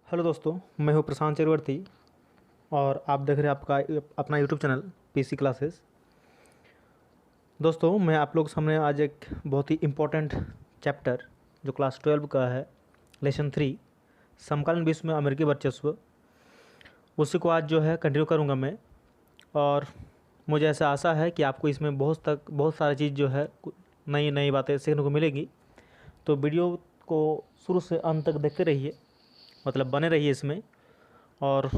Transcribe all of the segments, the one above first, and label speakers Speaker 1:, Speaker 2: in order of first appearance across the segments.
Speaker 1: Hello दोस्तों, मैं हूं प्रशांत चक्रवर्ती और आप देख रहे हैं आपका अपना यूट्यूब चैनल पीसी क्लासेस। दोस्तों, मैं आप लोग के सामने आज एक बहुत ही इम्पोर्टेंट चैप्टर जो क्लास 12 का है, लेसन 3 समकालीन विश्व में अमेरिकी वर्चस्व, उसी को आज जो है कंटिन्यू करूंगा मैं। और मुझे ऐसा आशा है कि आपको इसमें बहुत सारी चीज़ जो है नई नई बातें सीखने को मिलेगी। तो वीडियो को शुरू से अंत तक देखते रहिए, मतलब बने रहिए इसमें। और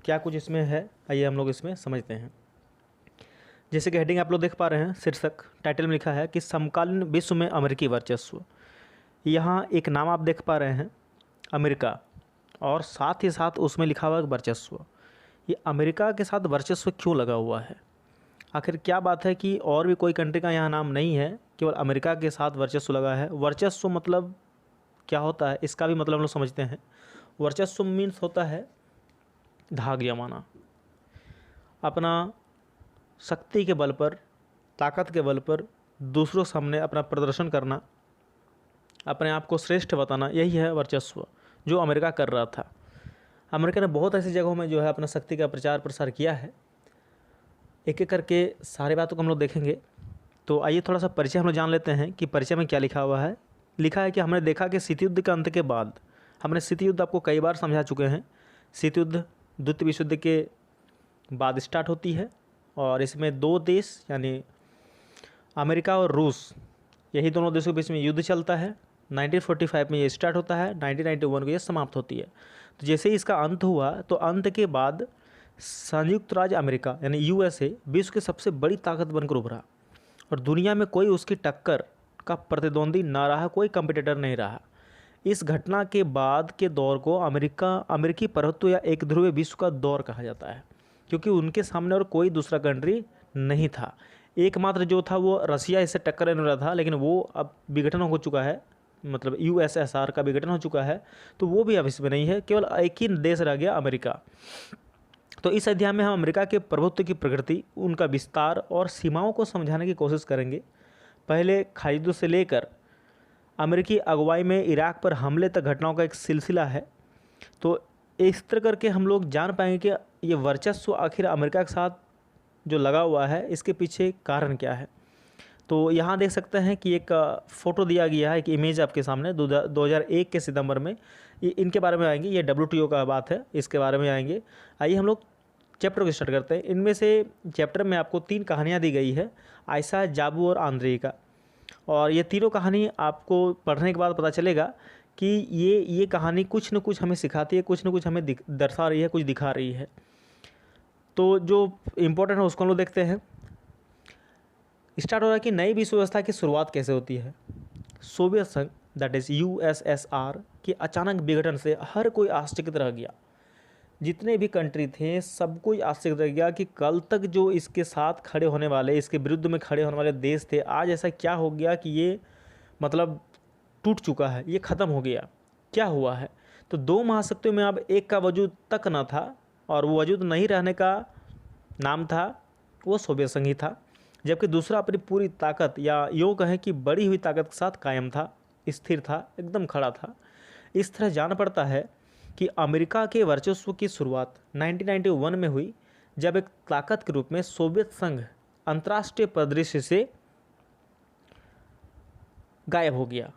Speaker 1: क्या कुछ इसमें है आइए हम लोग इसमें समझते हैं। जैसे कि हेडिंग आप लोग देख पा रहे हैं, शीर्षक टाइटल में लिखा है कि समकालीन विश्व में अमेरिकी वर्चस्व। यहाँ एक नाम आप देख पा रहे हैं, अमेरिका, और साथ ही साथ उसमें लिखा हुआ है वर्चस्व। ये अमेरिका के साथ वर्चस्व क्यों लगा हुआ है? आखिर क्या बात है कि और भी कोई कंट्री का यहाँ नाम नहीं है, केवल अमेरिका के साथ वर्चस्व लगा है? वर्चस्व मतलब क्या होता है, इसका भी मतलब हम लोग समझते हैं। वर्चस्व मीन्स होता है धाक जमाना, अपना शक्ति के बल पर, ताकत के बल पर दूसरों के सामने अपना प्रदर्शन करना, अपने आप को श्रेष्ठ बताना, यही है वर्चस्व जो अमेरिका कर रहा था। अमेरिका ने बहुत ऐसी जगहों में जो है अपना शक्ति का प्रचार प्रसार किया है। एक एक करके सारे बातों को हम लोग देखेंगे। तो आइए थोड़ा सा परिचय हम लोग जान लेते हैं कि परिचय में क्या लिखा हुआ है। लिखा है कि हमने देखा कि शीत युद्ध के अंत के बाद, हमने शीत युद्ध आपको कई बार समझा चुके हैं। शीत युद्ध द्वितीय विश्व युद्ध के बाद स्टार्ट होती है और इसमें दो देश यानी अमेरिका और रूस, यही दोनों देशों के बीच में युद्ध चलता है। 1945 में ये स्टार्ट होता है, 1991 को ये समाप्त होती है। तो जैसे ही इसका अंत हुआ तो अंत के बाद संयुक्त राज्य अमेरिका यानी यूएसए विश्व की सबसे बड़ी ताकत बनकर उभरा और दुनिया में कोई उसकी टक्कर का प्रतिद्वंदी ना रहा, कोई कंपटीटर नहीं रहा। इस घटना के बाद के दौर को अमेरिकी प्रभुत्व या एक ध्रुवीय विश्व का दौर कहा जाता है, क्योंकि उनके सामने और कोई दूसरा कंट्री नहीं था। एकमात्र जो था वो रसिया इससे टक्कर लेने वाला था, लेकिन वो अब विघटन हो चुका है, मतलब यूएसएसआर का विघटन हो चुका है, तो वो भी अब इसमें नहीं है। केवल एक ही देश रह गया, अमेरिका। तो इस अध्याय में हम अमेरिका के प्रभुत्व की प्रकृति, उनका विस्तार और सीमाओं को समझाने की कोशिश करेंगे। पहले खाड़ी युद्ध से लेकर अमेरिकी अगुवाई में इराक पर हमले तक घटनाओं का एक सिलसिला है। तो इस तरह करके हम लोग जान पाएंगे कि ये वर्चस्व आखिर अमेरिका के साथ जो लगा हुआ है, इसके पीछे कारण क्या है। तो यहाँ देख सकते हैं कि एक फ़ोटो दिया गया है, एक इमेज आपके सामने 2001 के सितंबर में। ये इनके बारे में आएंगे, ये WTO का बात है, इसके बारे में आएंगे। आइए हम लोग चैप्टर को स्टार्ट करते हैं। इनमें से चैप्टर में आपको 3 कहानियाँ दी गई है, आयशा, जाबू और आंद्रे का। और ये तीनों कहानी आपको पढ़ने के बाद पता चलेगा कि ये कहानी कुछ न कुछ हमें सिखाती है, कुछ न कुछ हमें दर्शा रही है, कुछ दिखा रही है। तो जो इम्पोर्टेंट है उसको हम लोग देखते हैं। स्टार्ट हो रहा है कि नई विश्व व्यवस्था की शुरुआत कैसे होती है। सोवियत संघ, दैट इज़ USSR के अचानक विघटन से हर कोई आश्चर्यचकित रह गया। जितने भी कंट्री थे सब कोई आश्चर्यचकित रह गया कि कल तक जो इसके साथ खड़े होने वाले, इसके विरुद्ध में खड़े होने वाले देश थे, आज ऐसा क्या हो गया कि ये मतलब टूट चुका है, ये ख़त्म हो गया, क्या हुआ है। तो दो महाशक्तियों में अब एक का वजूद तक न था, और वो वजूद नहीं रहने का नाम था वो सोवियत संघ ही था। जबकि दूसरा अपनी पूरी ताकत, या यूँ कहें कि बढ़ी हुई ताकत के साथ कायम था, स्थिर था, एकदम खड़ा था। इस तरह जान पड़ता है कि अमेरिका के वर्चस्व की शुरुआत 1991 में हुई, जब एक ताकत के रूप में सोवियत संघ अंतर्राष्ट्रीय परिदृश्य से गायब हो गया।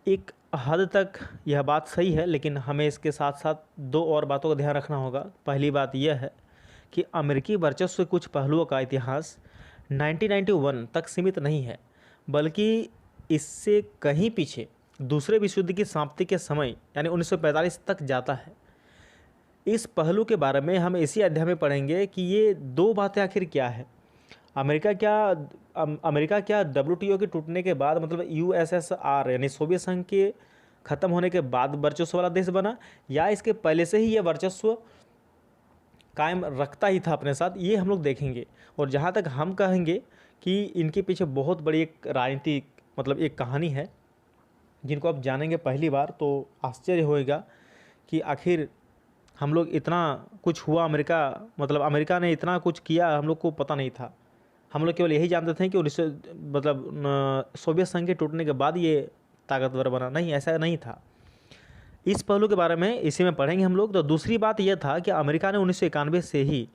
Speaker 1: एक हद तक यह बात सही है, लेकिन हमें इसके साथ साथ 2 और बातों का ध्यान रखना होगा। पहली बात यह है कि अमेरिकी वर्चस्व के कुछ पहलुओं का इतिहास 1991 तक सीमित नहीं है, बल्कि इससे कहीं पीछे दूसरे विश्व युद्ध की समाप्ति के समय यानी 1945 तक जाता है। इस पहलू के बारे में हम इसी अध्याय में पढ़ेंगे कि ये 2 बातें आखिर क्या है। अमेरिका क्या WTO के टूटने के बाद, मतलब USSR यानी सोवियत संघ के ख़त्म होने के बाद वर्चस्व वाला देश बना, या इसके पहले से ही ये वर्चस्व कायम रखता ही था अपने साथ, ये हम लोग देखेंगे। और जहाँ तक हम कहेंगे कि इनके पीछे बहुत बड़ी एक राजनीतिक, मतलब एक कहानी है, जिनको आप जानेंगे पहली बार तो आश्चर्य होएगा कि आखिर हम लोग इतना कुछ हुआ, अमेरिका ने इतना कुछ किया, हम लोग को पता नहीं था। हम लोग केवल यही जानते थे कि सोवियत संघ के टूटने के बाद ये ताकतवर बना, नहीं, ऐसा नहीं था। इस पहलू के बारे में इसी में पढ़ेंगे हम लोग। तो दूसरी बात यह था कि अमेरिका ने 1991 से ही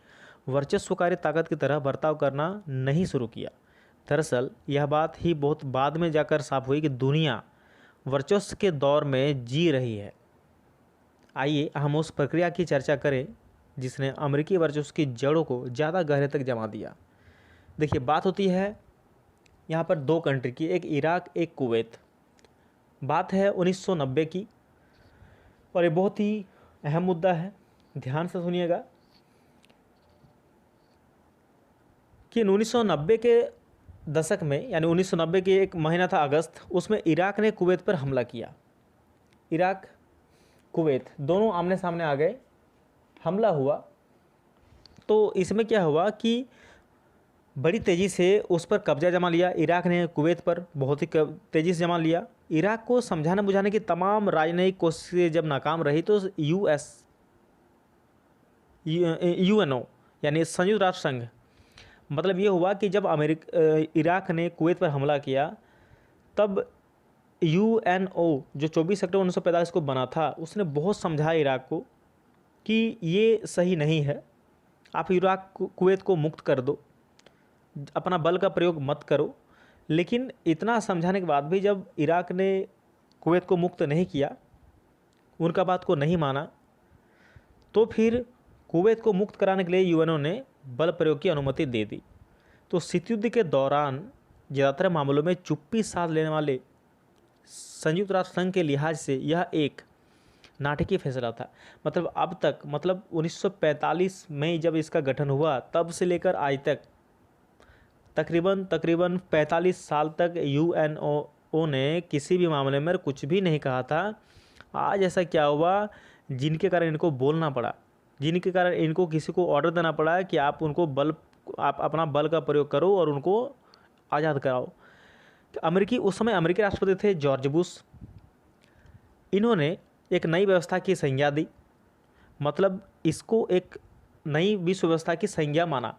Speaker 1: वर्चस्वकारी ताकत की तरह बर्ताव करना नहीं शुरू किया। दरअसल यह बात ही बहुत बाद में जाकर साफ हुई कि दुनिया वर्चस्व के दौर में जी रही है। आइए हम उस प्रक्रिया की चर्चा करें जिसने अमेरिकी वर्चस्व की जड़ों को ज़्यादा गहरे तक जमा दिया। देखिए, बात होती है यहाँ पर दो कंट्री की, एक इराक एक कुवैत। बात है 1990 की और ये बहुत ही अहम मुद्दा है, ध्यान से सुनिएगा कि 1990 के दशक में, यानी 1990 के एक महीना था अगस्त, उसमें इराक ने कुवैत पर हमला किया। इराक कुवैत दोनों आमने सामने आ गए, हमला हुआ। तो इसमें क्या हुआ कि बड़ी तेज़ी से उस पर कब्जा जमा लिया। इराक ने कुवैत पर बहुत ही तेज़ी से जमा लिया। इराक को समझाने बुझाने की तमाम राजनयिक कोशिशें जब नाकाम रही तो यूएनओ यानी संयुक्त राष्ट्र संघ, मतलब ये हुआ कि जब इराक ने कुवैत पर हमला किया तब यूएनओ जो 24 अक्टूबर 1945 को बना था, उसने बहुत समझाया इराक को कि ये सही नहीं है, आप इराक कुवैत को मुक्त कर दो, अपना बल का प्रयोग मत करो। लेकिन इतना समझाने के बाद भी जब इराक ने कुवैत को मुक्त नहीं किया, उनका बात को नहीं माना, तो फिर कुवैत को मुक्त कराने के लिए यूएनओ ने बल प्रयोग की अनुमति दे दी। तो शीत युद्ध के दौरान ज़्यादातर मामलों में चुप्पी साध लेने वाले संयुक्त राष्ट्र संघ के लिहाज से यह एक नाटकीय फैसला था। मतलब अब तक, मतलब 1945 में जब इसका गठन हुआ तब से लेकर आज तक तकरीबन 45 साल तक यूएनओ ने किसी भी मामले में कुछ भी नहीं कहा था। आज ऐसा क्या हुआ जिनके कारण इनको बोलना पड़ा, जिनके कारण इनको किसी को ऑर्डर देना पड़ा कि आप अपना बल का प्रयोग करो और उनको आज़ाद कराओ। तो उस समय अमेरिकी राष्ट्रपति थे जॉर्ज बुश। इन्होंने एक नई व्यवस्था की संज्ञा दी, मतलब इसको एक नई विश्व व्यवस्था की संज्ञा माना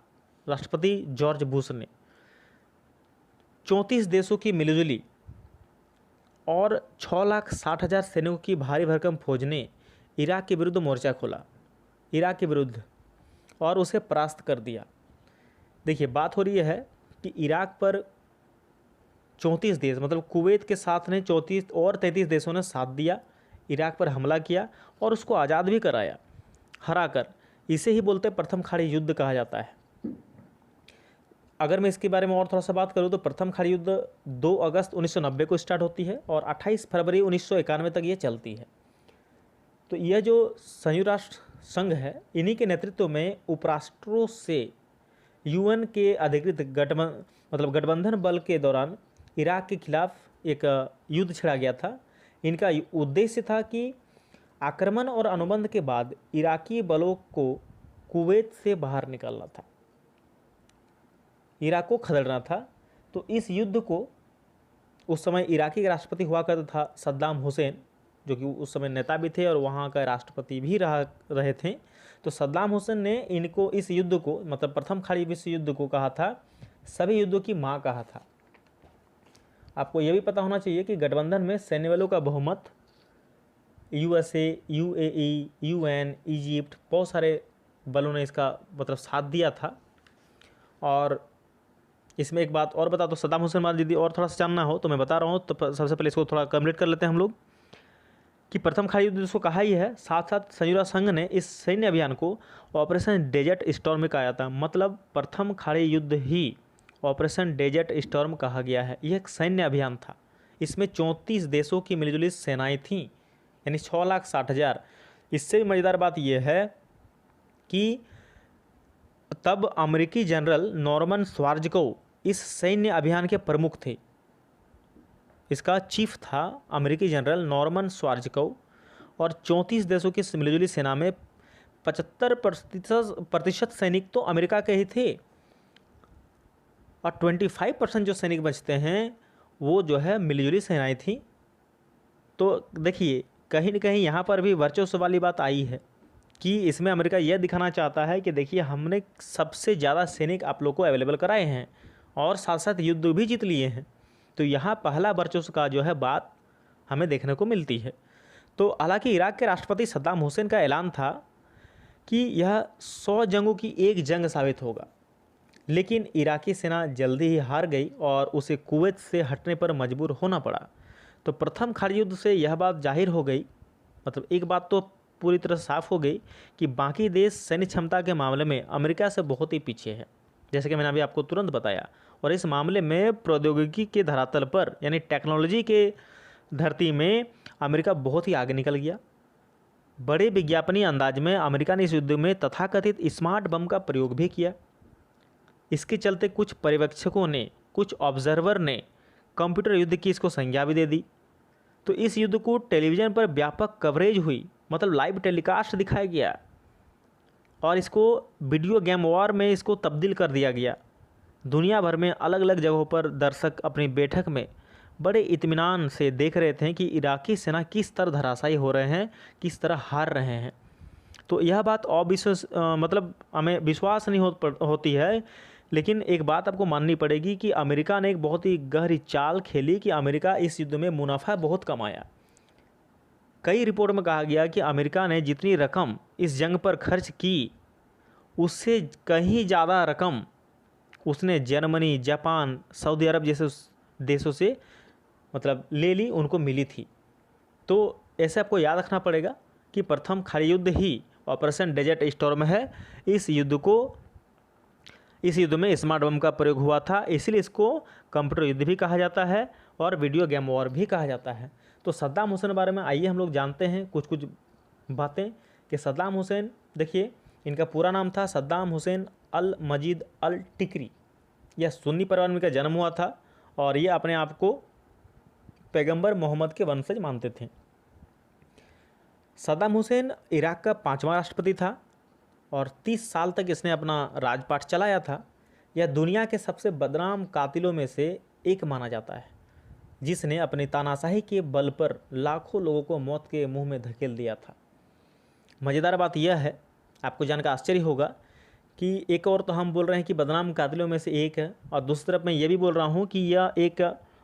Speaker 1: राष्ट्रपति जॉर्ज बुश ने। 34 देशों की मिलीजुली और 6,60,000 सैनिकों की भारी भरकम फौज ने इराक के विरुद्ध मोर्चा खोला, इराक के विरुद्ध, और उसे परास्त कर दिया। देखिए, बात हो रही है कि इराक पर 34 देश, मतलब कुवैत के साथ ने 34 और 33 देशों ने साथ दिया, इराक पर हमला किया और उसको आज़ाद भी कराया, हरा कर। इसे ही बोलते प्रथम खाड़ी युद्ध कहा जाता है। अगर मैं इसके बारे में और थोड़ा सा बात करूँ तो प्रथम खाड़ी युद्ध 2 अगस्त 1990 को स्टार्ट होती है और 28 फरवरी 1991 तक ये चलती है। तो यह जो संयुक्त राष्ट्र संघ है, इन्हीं के नेतृत्व में उपराष्ट्रों से यूएन के अधिकृत गठबंधन बल के दौरान इराक के खिलाफ एक युद्ध छिड़ा गया था। इनका उद्देश्य था कि आक्रमण और अनुबंध के बाद इराकी बलों को कुवैत से बाहर निकालना था, इराक को खदेड़ना था। तो इस युद्ध को उस समय इराकी राष्ट्रपति हुआ करता था सद्दाम हुसैन, जो कि उस समय नेता भी थे और वहाँ का राष्ट्रपति भी रहे थे। तो सद्दाम हुसैन ने इनको, इस युद्ध को, मतलब प्रथम खाड़ी विश्व युद्ध को कहा था सभी युद्धों की माँ कहा था। आपको यह भी पता होना चाहिए कि गठबंधन में सैन्य बलों का बहुमत यूएसए, यूएई, यूएन, इजिप्ट, बहुत सारे बलों ने इसका मतलब साथ दिया था। और इसमें एक बात और बता दो, सद्दाम हुसैन बाद यदि और थोड़ा सा जानना हो तो मैं बता रहा हूँ। तो सबसे पहले इसको थोड़ा कंप्लीट कर लेते हैं हम लोग कि प्रथम खाड़ी युद्ध जिसको कहा ही है, साथ साथ संयुक्त राष्ट्र संघ ने इस सैन्य अभियान को ऑपरेशन डेजर्ट स्टॉर्म में कहा जाता है। मतलब प्रथम खाड़ी युद्ध ही ऑपरेशन डेजर्ट स्टॉर्म कहा गया है। यह एक सैन्य अभियान था। इसमें 34 देशों की मिलीजुली सेनाएं थीं, यानी 6,60,000। इससे भी मज़ेदार बात यह है कि तब अमेरिकी जनरल नॉर्मन श्वार्ज़कोव इस सैन्य अभियान के प्रमुख थे। इसका चीफ था अमेरिकी जनरल नॉर्मन श्वार्ज़कोव और 34 देशों की मिलीजुली सेना में 75% सैनिक तो अमेरिका के ही थे और 25% जो सैनिक बचते हैं वो जो है मिलीजुली सेनाएं थी। तो देखिए, कहीं न कहीं यहाँ पर भी वर्चस्व वाली बात आई है कि इसमें अमेरिका यह दिखाना चाहता है कि देखिए, हमने सबसे ज़्यादा सैनिक आप लोग को अवेलेबल कराए हैं और साथ साथ युद्ध भी जीत लिए हैं। तो यहाँ पहला वर्चस्व का जो है बात हमें देखने को मिलती है। तो हालांकि इराक के राष्ट्रपति सद्दाम हुसैन का ऐलान था कि यह 100 जंगों की एक जंग साबित होगा, लेकिन इराकी सेना जल्दी ही हार गई और उसे कुवैत से हटने पर मजबूर होना पड़ा। तो प्रथम खाड़ी युद्ध से यह बात जाहिर हो गई, मतलब एक बात तो पूरी तरह साफ हो गई कि बाकी देश सैन्य क्षमता के मामले में अमेरिका से बहुत ही पीछे है, जैसे कि मैंने अभी आपको तुरंत बताया। और इस मामले में प्रौद्योगिकी के धरातल पर यानी टेक्नोलॉजी के धरती में अमेरिका बहुत ही आगे निकल गया। बड़े विज्ञापनीय अंदाज में अमेरिका ने इस युद्ध में तथाकथित स्मार्ट बम का प्रयोग भी किया। इसके चलते कुछ पर्यवेक्षकों ने, कुछ ऑब्जर्वर ने कंप्यूटर युद्ध की इसको संज्ञा भी दे दी। तो इस युद्ध को टेलीविज़न पर व्यापक कवरेज हुई, मतलब लाइव टेलीकास्ट दिखाया गया और इसको वीडियो गेम वॉर में इसको तब्दील कर दिया गया। दुनिया भर में अलग अलग जगहों पर दर्शक अपनी बैठक में बड़े इत्मीनान से देख रहे थे कि इराकी सेना किस तरह धराशायी हो रहे हैं, किस तरह हार रहे हैं। तो यह बात अविश्वास मतलब हमें विश्वास नहीं होती है, लेकिन एक बात आपको माननी पड़ेगी कि अमेरिका ने एक बहुत ही गहरी चाल खेली कि अमेरिका इस युद्ध में मुनाफा बहुत कमाया। कई रिपोर्ट में कहा गया कि अमेरिका ने जितनी रकम इस जंग पर खर्च की, उससे कहीं ज़्यादा रकम उसने जर्मनी, जापान, सऊदी अरब जैसे देशों से मतलब ले ली, उनको मिली थी। तो ऐसे आपको याद रखना पड़ेगा कि प्रथम खाड़ी युद्ध ही ऑपरेशन डेजर्ट स्टॉर्म है। इस युद्ध में स्मार्ट बम का प्रयोग हुआ था, इसलिए इसको कंप्यूटर युद्ध भी कहा जाता है और वीडियो गेम वॉर भी कहा जाता है। तो सद्दाम हुसैन के बारे में आइए हम लोग जानते हैं कुछ बातें कि सद्दाम हुसैन, देखिए इनका पूरा नाम था सद्दाम हुसैन अल मजीद अल टिकरी। यह सुन्नी परिवार में इनका जन्म हुआ था और ये अपने आप को पैगंबर मोहम्मद के वंशज मानते थे। सद्दाम हुसैन इराक का 5वां राष्ट्रपति था और 30 साल तक इसने अपना राजपाट चलाया था। यह दुनिया के सबसे बदनाम कातिलों में से एक माना जाता है, जिसने अपनी तानाशाही के बल पर लाखों लोगों को मौत के मुंह में धकेल दिया था। मज़ेदार बात यह है, आपको जानकर आश्चर्य होगा कि एक और तो हम बोल रहे हैं कि बदनाम कातिलों में से एक है, और दूसरी तरफ मैं ये भी बोल रहा हूँ कि यह एक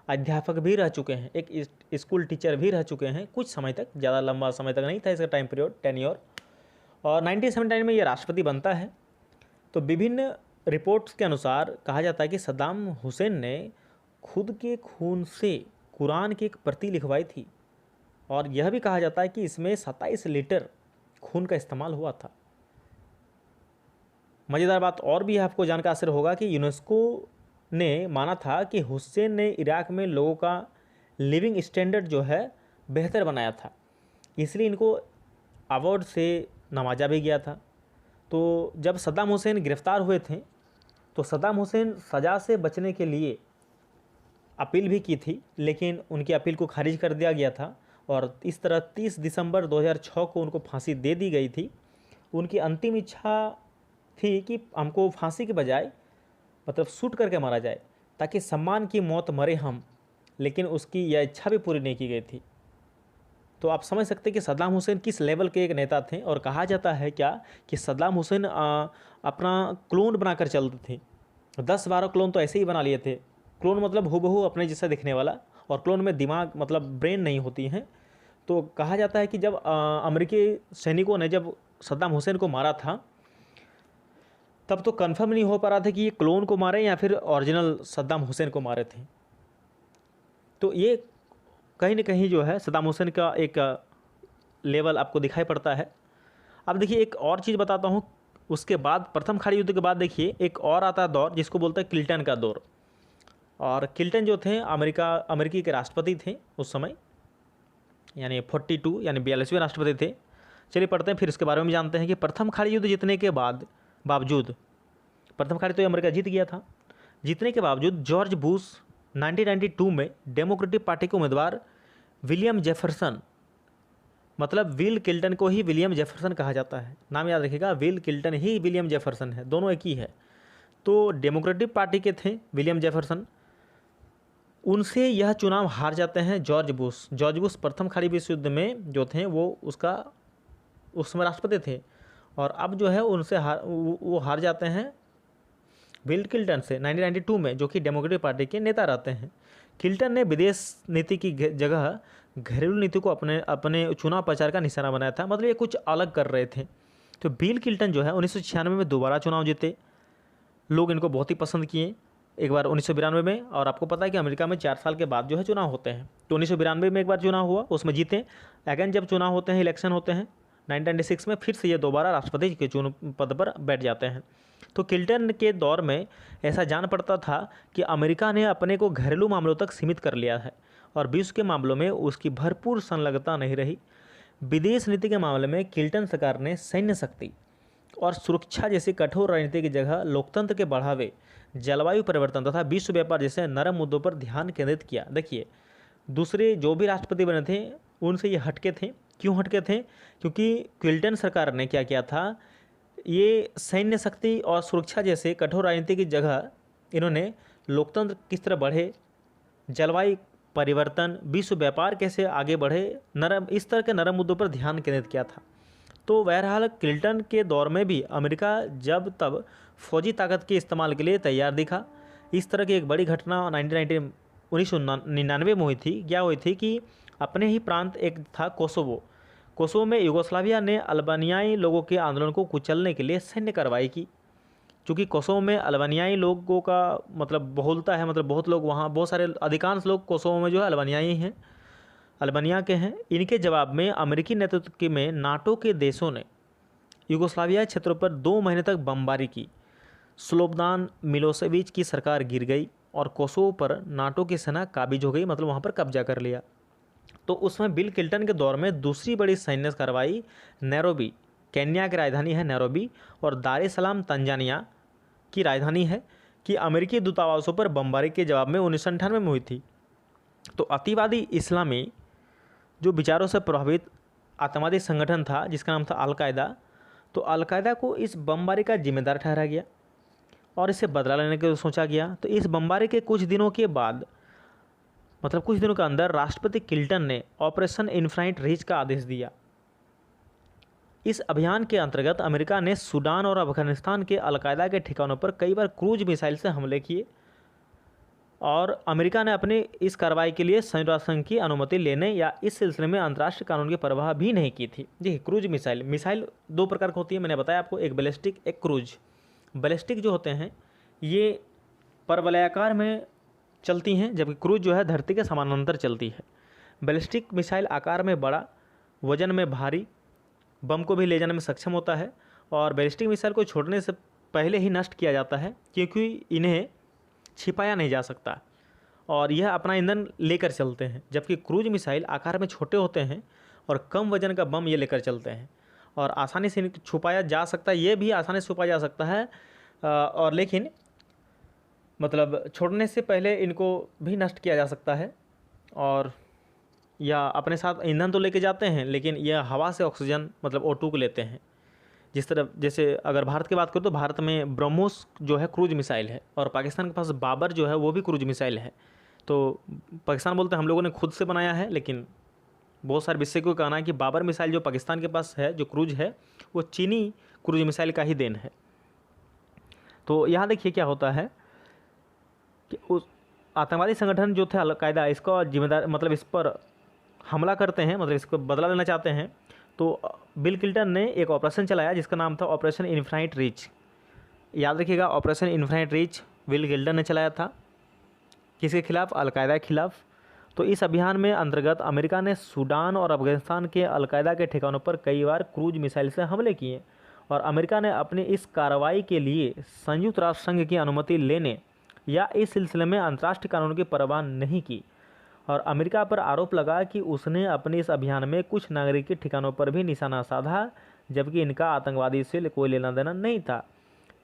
Speaker 1: अध्यापक भी रह चुके हैं, एक स्कूल टीचर भी रह चुके हैं कुछ समय तक, ज़्यादा लंबा समय तक नहीं था इसका टाइम पीरियड, टेन्योर। और 1979 में ये राष्ट्रपति बनता है। तो विभिन्न रिपोर्ट्स के अनुसार कहा जाता है कि सद्दाम हुसैन ने खुद के खून से कुरान की एक प्रति लिखवाई थी और यह भी कहा जाता है कि इसमें 27 लीटर खून का इस्तेमाल हुआ था। मज़ेदार बात और भी है, आपको जानकर आश्चर्य होगा कि यूनेस्को ने माना था कि हुसैन ने इराक में लोगों का लिविंग स्टैंडर्ड जो है बेहतर बनाया था, इसलिए इनको अवार्ड से नवाजा भी गया था। तो जब सद्दाम हुसैन गिरफ्तार हुए थे तो सद्दाम हुसैन सज़ा से बचने के लिए अपील भी की थी, लेकिन उनकी अपील को खारिज कर दिया गया था और इस तरह 30 दिसंबर 2006 को उनको फांसी दे दी गई थी। उनकी अंतिम इच्छा थी कि हमको फांसी के बजाय मतलब शूट करके मारा जाए ताकि सम्मान की मौत मरे हम, लेकिन उसकी यह इच्छा भी पूरी नहीं की गई थी। तो आप समझ सकते हैं कि सद्दाम हुसैन किस लेवल के एक नेता थे। और कहा जाता है क्या कि सद्दाम हुसैन अपना क्लोन बनाकर चलते थे, 10-12 क्लोन तो ऐसे ही बना लिए थे। क्लोन मतलब हूबहू अपने जैसा दिखने वाला, और क्लोन में दिमाग मतलब ब्रेन नहीं होती हैं। तो कहा जाता है कि जब अमेरिकी सैनिकों ने जब सद्दाम हुसैन को मारा था तब तो कंफर्म नहीं हो पा रहा था कि ये क्लोन को मारे या फिर ओरिजिनल सद्दाम हुसैन को मारे थे। तो ये कहीं ना कहीं जो है सद्दाम हुसैन का एक लेवल आपको दिखाई पड़ता है। अब देखिए एक और चीज़ बताता हूँ, उसके बाद प्रथम खाड़ी युद्ध के बाद देखिए एक और आता है दौर जिसको बोलते हैं क्लिंटन का दौर। और क्लिंटन जो थे अमेरिकी के राष्ट्रपति थे उस समय, यानी 42 यानी 42वें राष्ट्रपति थे। चलिए पढ़ते हैं फिर इसके बारे में जानते हैं कि प्रथम खाड़ी युद्ध जीतने के बावजूद प्रथम खाड़ी तो अमेरिका जीत गया था, जीतने के बावजूद जॉर्ज बुश 1992 में डेमोक्रेटिक पार्टी के उम्मीदवार विलियम जेफरसन, मतलब विल क्लिंटन को ही विलियम जेफरसन कहा जाता है, नाम याद रखिएगा, will Clinton he William Jefferson है, दोनों एक ही है। तो डेमोक्रेटिक पार्टी के थे विलियम जेफरसन, उनसे यह चुनाव हार जाते हैं जॉर्ज बुश प्रथम खाड़ी विश्व युद्ध में जो थे वो उसका उस समय राष्ट्रपति थे, और अब जो है उनसे वो हार जाते हैं बिल क्लिंटन से 1992 में, जो कि डेमोक्रेटिक पार्टी के नेता रहते हैं। क्लिंटन ने विदेश नीति की जगह घरेलू नीति को अपने अपने चुनाव प्रचार का निशाना बनाया था, मतलब ये कुछ अलग कर रहे थे। तो बिल क्लिंटन जो है 1996 में दोबारा चुनाव जीते, लोग इनको बहुत ही पसंद किए। एक बार 1992 में, और आपको पता है कि अमेरिका में 4 साल के बाद जो है चुनाव होते हैं, तो 1992 में एक बार चुनाव हुआ, उसमें जीते। अगेन जब चुनाव होते हैं, इलेक्शन होते हैं 1996 में, फिर से ये दोबारा राष्ट्रपति के चुनाव पद पर बैठ जाते हैं। तो क्लिंटन के दौर में ऐसा जान पड़ता था कि अमेरिका ने अपने को घरेलू मामलों तक सीमित कर लिया है और विश्व के मामलों में उसकी भरपूर संलग्नता नहीं रही। विदेश नीति के मामले में क्लिंटन सरकार ने सैन्य शक्ति और सुरक्षा जैसी कठोर रणनीति की जगह लोकतंत्र के बढ़ावे, जलवायु परिवर्तन तथा विश्व व्यापार जैसे नरम मुद्दों पर ध्यान केंद्रित किया। देखिए, दूसरे जो भी राष्ट्रपति बने थे उनसे ये हटके थे। क्यों हटके थे? क्योंकि क्लिंटन सरकार ने क्या किया था, ये सैन्य शक्ति और सुरक्षा जैसे कठोर राजनीति की जगह इन्होंने लोकतंत्र किस तरह बढ़े, जलवायु परिवर्तन, विश्व व्यापार कैसे आगे बढ़े, नरम, इस तरह के नरम मुद्दों पर ध्यान केंद्रित किया था। तो बहरहाल क्लिंटन के दौर में भी अमेरिका जब तब फौजी ताकत के इस्तेमाल के लिए तैयार दिखा। इस तरह की एक बड़ी घटना 1999 में हुई थी। क्या हुई थी कि अपने ही प्रांत एक था कोसोवो। कोसोवो में यूगोस्लाविया ने अल्बानियाई लोगों के आंदोलन को कुचलने के लिए सैन्य कार्रवाई की। चूँकि कोसोवो में अल्बानियाई लोगों का मतलब बहुलता है, मतलब बहुत लोग वहाँ, बहुत सारे, अधिकांश लोग कोसोवो में जो है अल्बानियाई हैं, अल्बानिया के हैं। इनके जवाब में अमेरिकी नेतृत्व में नाटो के देशों ने यूगोस्लाविया क्षेत्रों पर 2 महीने तक बमबारी की। स्लोबोदान मिलोसेविच की सरकार गिर गई और कोसोवो पर नाटो की सेना काबिज हो गई, मतलब वहाँ पर कब्जा कर लिया। तो उसमें बिल क्लिंटन के दौर में दूसरी बड़ी सैन्य कार्रवाई नैरोबी, केन्या की राजधानी है नैरोबी, और दार एस सलाम तंजानिया की राजधानी है, कि अमेरिकी दूतावासों पर बमबारी के जवाब में 1998 में हुई थी। तो अतिवादी इस्लामी जो विचारों से प्रभावित आतंकवादी संगठन था जिसका नाम था अल-कायदा, तो अल-कायदा को इस बमबारी का जिम्मेदार ठहराया गया और इसे बदला लेने के सोचा गया। तो इस बमबारी के कुछ दिनों के बाद, मतलब कुछ दिनों के अंदर, राष्ट्रपति क्लिंटन ने ऑपरेशन इनफाइनाइट रीच का आदेश दिया। इस अभियान के अंतर्गत अमेरिका ने सूडान और अफगानिस्तान के अल-कायदा के ठिकानों पर कई बार क्रूज मिसाइल से हमले किए और अमेरिका ने अपने इस कार्रवाई के लिए संयुक्त राष्ट्र संघ की अनुमति लेने या इस सिलसिले में अंतर्राष्ट्रीय कानून की परवाह भी नहीं की थी। जी, क्रूज मिसाइल 2 प्रकार की होती है, मैंने बताया आपको, एक बैलिस्टिक, एक क्रूज। बैलिस्टिक जो होते हैं ये परवलयाकार में चलती हैं, जबकि क्रूज जो है धरती के समानांतर चलती है। बैलिस्टिक मिसाइल आकार में बड़ा, वजन में भारी, बम को भी ले जाने में सक्षम होता है और बैलिस्टिक मिसाइल को छोड़ने से पहले ही नष्ट किया जाता है क्योंकि इन्हें छिपाया नहीं जा सकता और यह अपना ईंधन लेकर चलते हैं। जबकि क्रूज मिसाइल आकार में छोटे होते हैं और कम वजन का बम ये लेकर चलते हैं और आसानी से छुपाया जा सकता है, ये भी आसानी से छुपाया जा सकता है और लेकिन मतलब छोड़ने से पहले इनको भी नष्ट किया जा सकता है। और या अपने साथ ईंधन तो लेके जाते हैं लेकिन यह हवा से ऑक्सीजन मतलब O2 को लेते हैं। जिस तरह, जैसे अगर भारत की बात करूँ तो भारत में ब्रह्मोस जो है क्रूज मिसाइल है और पाकिस्तान के पास बाबर जो है वो भी क्रूज मिसाइल है। तो पाकिस्तान बोलते हैं हम लोगों ने खुद से बनाया है, लेकिन बहुत सारे विशेषज्ञों का कहना है कि बाबर मिसाइल जो पाकिस्तान के पास है, जो क्रूज है, वो चीनी क्रूज मिसाइल का ही देन है। तो यहाँ देखिए क्या होता है कि उस आतंकवादी संगठन जो थे अल-कायदा, इसका जिम्मेदार मतलब इस पर हमला करते हैं, मतलब इसको बदला लेना चाहते हैं। तो बिल क्लिंटन ने एक ऑपरेशन चलाया जिसका नाम था ऑपरेशन इनफाइनाइट रीच। याद रखिएगा, operation infinite reach bill Clinton ने चलाया था। किसके खिलाफ? अल-कायदा के खिलाफ। तो इस अभियान में अंतर्गत अमेरिका ने सूडान और अफगानिस्तान के अल-कायदा के ठिकानों पर कई बार क्रूज मिसाइल से हमले किए और अमेरिका ने अपनी इस कार्रवाई के लिए संयुक्त राष्ट्र संघ की अनुमति लेने या इस सिलसिले में अंतर्राष्ट्रीय कानून की परवाह नहीं की और अमेरिका पर आरोप लगा कि उसने अपने इस अभियान में कुछ नागरिक के ठिकानों पर भी निशाना साधा, जबकि इनका आतंकवादी से कोई लेना देना नहीं था।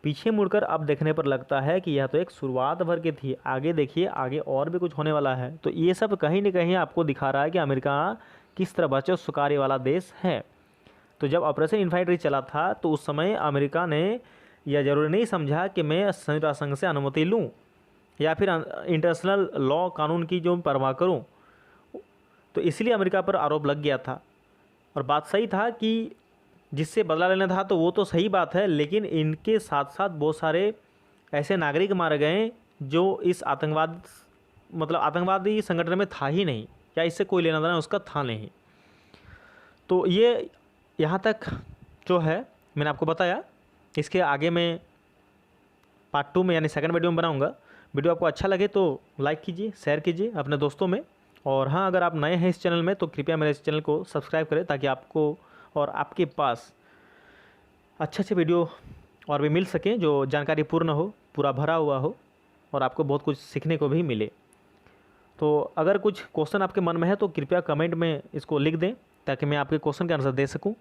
Speaker 1: पीछे मुड़कर अब देखने पर लगता है कि यह तो एक शुरुआत भर की थी, आगे देखिए, आगे और भी कुछ होने वाला है। तो ये सब कहीं न कहीं आपको दिखा रहा है कि अमेरिका किस तरह वर्चस्व कार्य वाला देश है। तो जब ऑपरेशन इनफाइनाइट रीच चला था तो उस समय अमेरिका ने यह जरूरी नहीं समझा कि मैं संयुक्त राष्ट्र संघ से अनुमति लूँ या फिर इंटरनेशनल लॉ कानून की जो परवाह करूं। तो इसलिए अमेरिका पर आरोप लग गया था और बात सही था कि जिससे बदला लेना था तो वो तो सही बात है, लेकिन इनके साथ साथ बहुत सारे ऐसे नागरिक मारे गए जो इस आतंकवादी संगठन में था ही नहीं। या इससे कोई लेना देना उसका था नहीं। तो ये यहाँ तक जो है मैंने आपको बताया। इसके आगे मैं पार्ट 2 में यानी सेकंड वीडियो में बनाऊंगा। वीडियो आपको अच्छा लगे तो लाइक कीजिए, शेयर कीजिए अपने दोस्तों में। और हाँ, अगर आप नए हैं इस चैनल में तो कृपया मेरे इस चैनल को सब्सक्राइब करें, ताकि आपको और आपके पास अच्छे अच्छे वीडियो और भी मिल सकें जो जानकारी पूर्ण हो, पूरा भरा हुआ हो और आपको बहुत कुछ सीखने को भी मिले। तो अगर कुछ क्वेश्चन आपके मन में है तो कृपया कमेंट में इसको लिख दें, ताकि मैं आपके क्वेश्चन का आंसर दे सकूं।